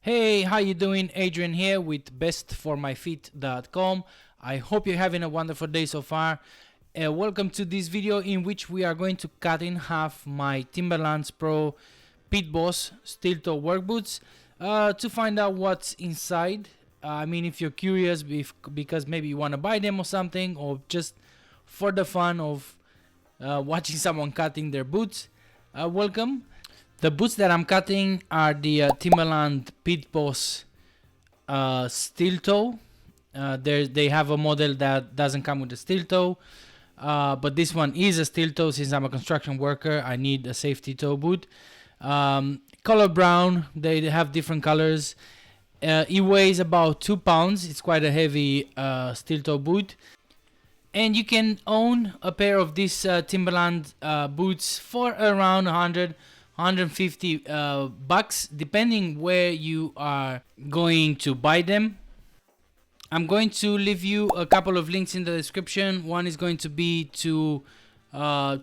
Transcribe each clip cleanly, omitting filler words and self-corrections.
Hey, how you doing? Adrian here with bestformyfeet.com. I hope you're having a wonderful day so far. Welcome to this video in which we are going to cut in half my Timberland PRO Pit Boss steel toe work boots to find out what's inside. I mean, if you're curious, because maybe you want to buy them or something, or just for the fun of watching someone cutting their boots, welcome. The boots that I'm cutting are the Timberland Pit Boss steel toe. They have a model that doesn't come with a steel toe, but this one is a steel toe. Since I'm a construction worker, I need a safety toe boot. Color brown. They have different colors. It weighs about 2 pounds. It's quite a heavy steel toe boot. And you can own a pair of these Timberland boots for around 150 bucks, depending where you are going to buy them. I'm going to leave you a couple of links in the description. One is going to be to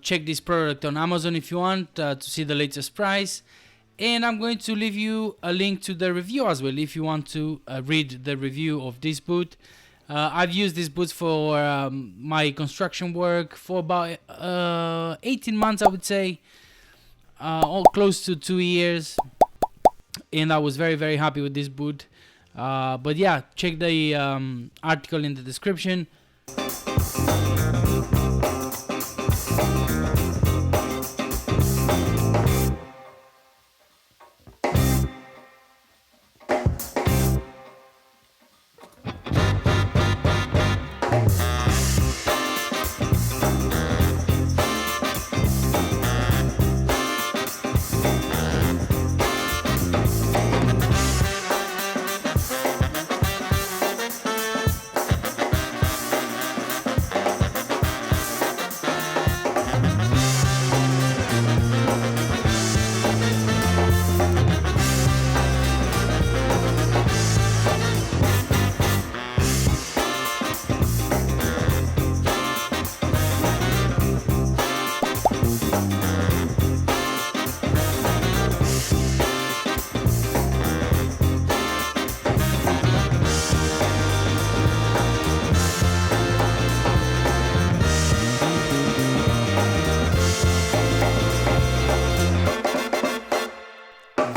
check this product on Amazon if you want to see the latest price, and I'm going to leave you a link to the review as well if you want to read the review of this boot. I've used these boots for my construction work for about 18 months, I would say. All close to 2 years, and I was very happy with this boot. But yeah, check the article in the description.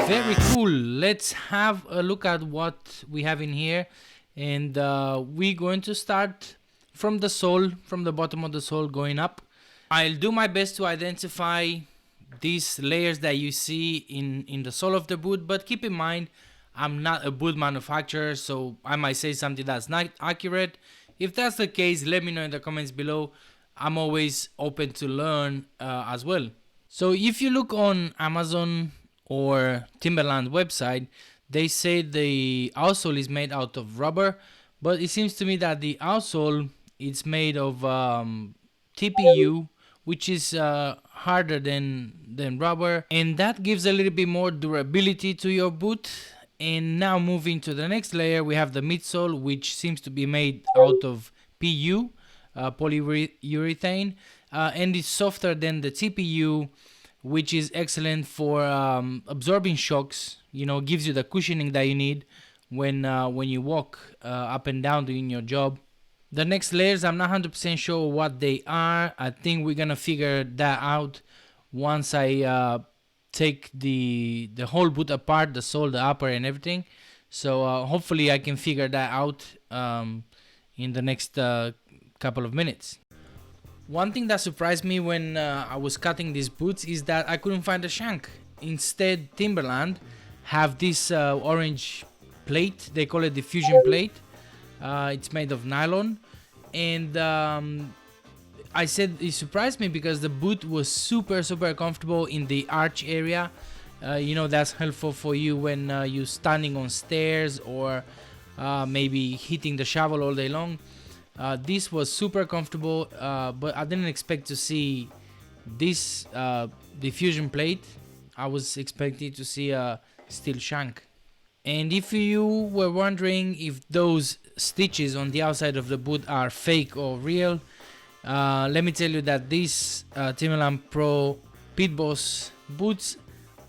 Very cool. Let's have a look at what we have in here, and we're going to start from the sole, from the bottom of the sole going up. I'll do my best to identify these layers that you see in the sole of the boot, but keep in mind I'm not a boot manufacturer, so I might say something that's not accurate. If that's the case, let me know in the comments below. I'm always open to learn as well. So if you look on Amazon or Timberland website, they say the outsole is made out of rubber, but it seems to me that the outsole is made of TPU, which is harder than rubber, and that gives a little bit more durability to your boot. And now moving to the next layer, we have the midsole, which seems to be made out of PU, polyurethane, and it's softer than the TPU, which is excellent for absorbing shocks. You know, gives you the cushioning that you need when you walk up and down doing your job. The next layers, I'm not 100% sure what they are. I think we're gonna figure that out once I take the whole boot apart, the sole, the upper, and everything. So hopefully I can figure that out in the next couple of minutes. One thing that surprised me when I was cutting these boots is that I couldn't find a shank. Instead, Timberland have this orange plate. They call it diffusion plate. It's made of nylon, and I said it surprised me because the boot was super comfortable in the arch area. You know, that's helpful for you when you're standing on stairs or maybe hitting the shovel all day long. This was super comfortable, but I didn't expect to see this diffusion plate. I was expecting to see a steel shank. And if you were wondering if those stitches on the outside of the boot are fake or real, let me tell you that these Timberland PRO Pit Boss boots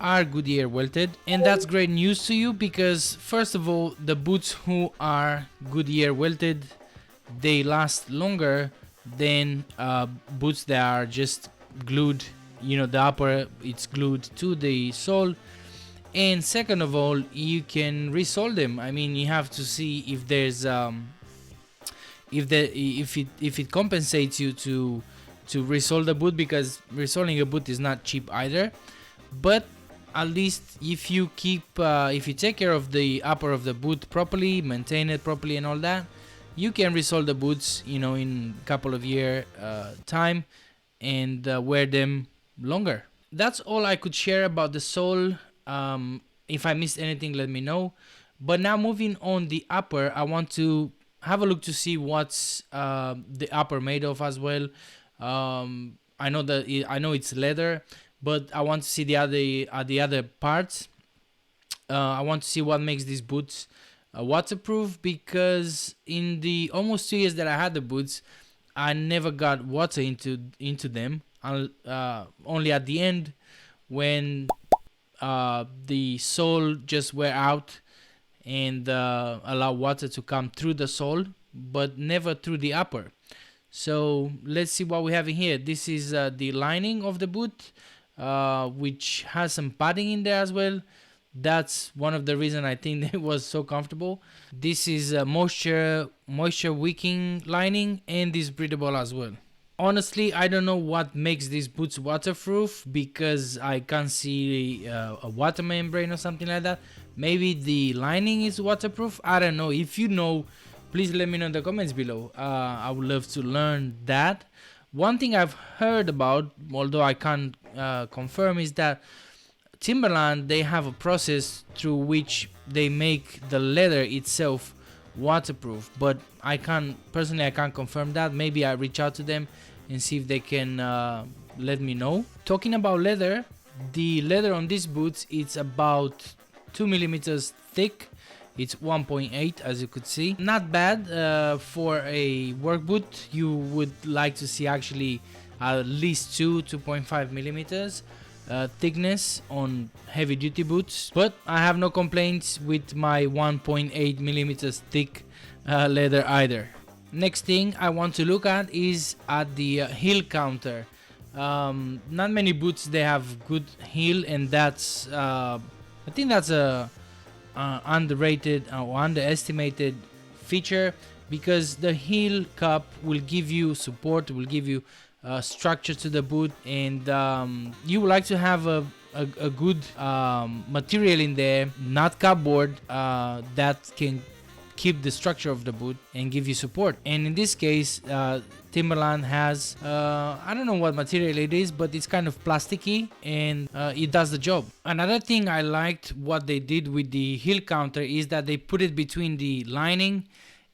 are Goodyear welted, and that's great news to you because first of all, the boots who are Goodyear welted, they last longer than boots that are just glued. You know, the upper it's glued to the sole, and second of all, you can resole them. I mean, you have to see if there's if it compensates you to resole the boot, because resoling a boot is not cheap either. But at least if you keep if you take care of the upper of the boot properly, maintain it properly and all that, you can resole the boots, you know, in a couple of year time, and wear them longer. That's all I could share about the sole. If I missed anything, let me know. But now moving on the upper, I want to have a look to see what's the upper made of as well. I know it's leather, but I want to see the other parts. I want to see what makes these boots waterproof, because in the almost 2 years that I had the boots, I never got water into them. Only at the end, when the sole just wear out and allow water to come through the sole, but never through the upper. So let's see what we have in here. This is the lining of the boot, which has some padding in there as well. That's one of the reasons I think it was so comfortable. This is a moisture wicking lining, and is breathable as well. Honestly, I don't know what makes these boots waterproof, because I can't see a water membrane or something like that. Maybe the lining is waterproof. I don't know. If you know, please let me know in the comments below. I would love to learn that. One thing I've heard about, although I can't confirm, is that Timberland, they have a process through which they make the leather itself waterproof, but I can't confirm that. Maybe I reach out to them and see if they can let me know. Talking about leather, the leather on these boots, it's about 2 millimeters thick. It's 1.8, as you could see. Not bad for a work boot. You would like to see actually at least 2.5 millimeters thickness on heavy duty boots, but I have no complaints with my 1.8 millimeters thick leather either. Next thing I want to look at is at the heel counter. Not many boots they have good heel, and that's I think that's a underrated or underestimated feature, because the heel cup will give you support, will give you structure to the boot, and you would like to have a good material in there, not cardboard, that can keep the structure of the boot and give you support. And in this case, Timberland has I don't know what material it is, but it's kind of plasticky, and it does the job. Another thing I liked what they did with the heel counter is that they put it between the lining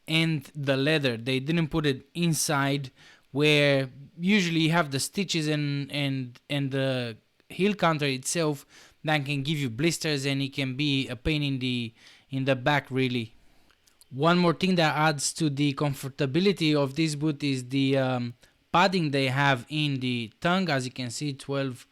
and the leather. They didn't put it inside, where usually you have the stitches and the heel counter itself that can give you blisters, and it can be a pain in the back really. One more thing that adds to the comfortability of this boot is the padding they have in the tongue. As you can see, 12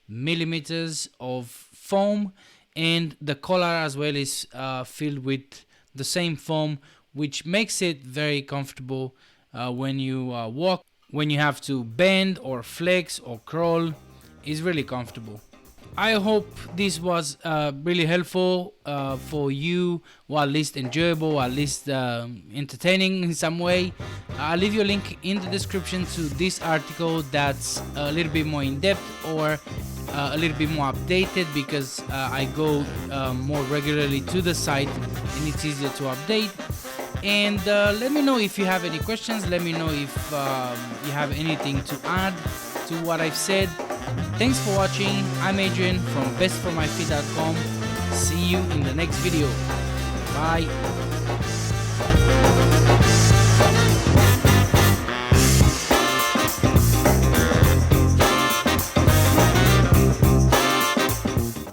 millimeters of foam, and the collar as well is filled with the same foam, which makes it very comfortable when you walk. When you have to bend or flex or crawl, it's really comfortable. I hope this was really helpful for you, or at least enjoyable, or at least entertaining in some way. I'll leave you a link in the description to this article that's a little bit more in depth, or a little bit more updated, because I go more regularly to the site and it's easier to update. And let me know if you have any questions. Let me know if you have anything to add to what I've said. Thanks for watching. I'm Adrian from bestformyfeet.com. See you in the next video. Bye.